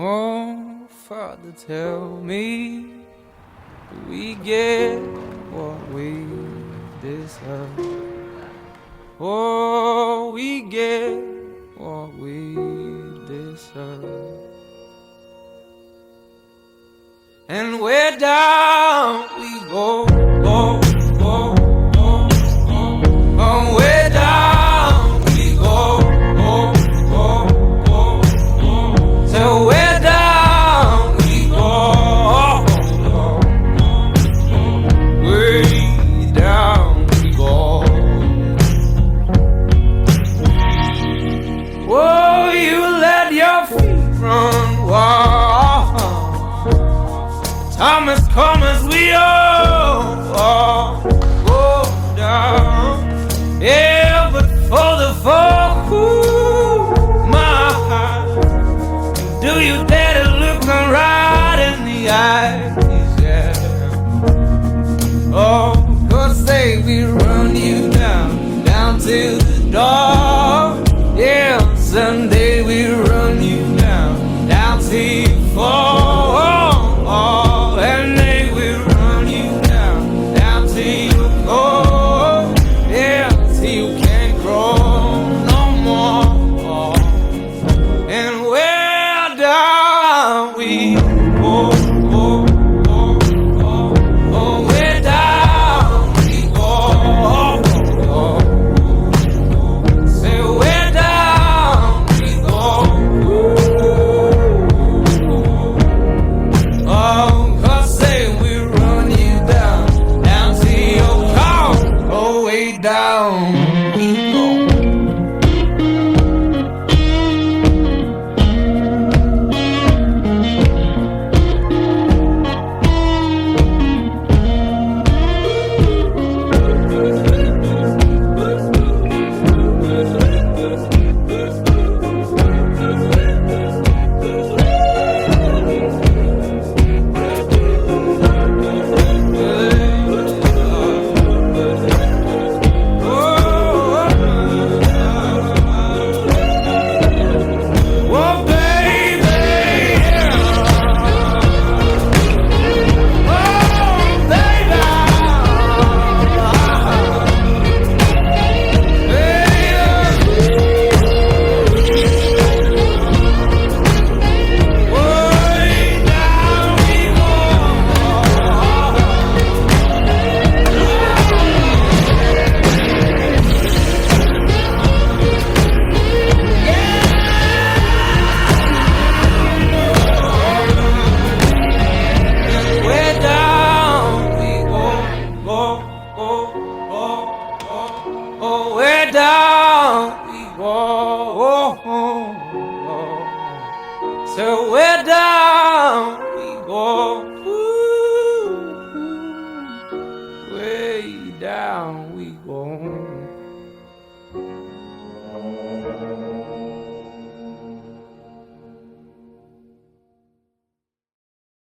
Oh, Father, tell me, do we get what we deserve? Oh, we get what we deserve. And where down we go, go, go, go, go. Oh, where down we go, go, go, go, go. So where down we go, way down we go. Oh, you let your feet run wild. Thomas, come as we all go down. Yeah, but for the folk who my heart, do you dare to look them right in the eyes? Yeah. Oh, 'cause they will run you down, down to the door. Yeah, someday we run you down, down till you fall. And they will run you down, down till you go. Yeah, till you can't grow no more. And where down we go, go, go, go. Oh, where down we go, go, go. Say where down we go. Oh, 'cause they will run you down, down to your car. Oh, way down we go. Oh, where down we go. So where down we go. Ooh, way down we go.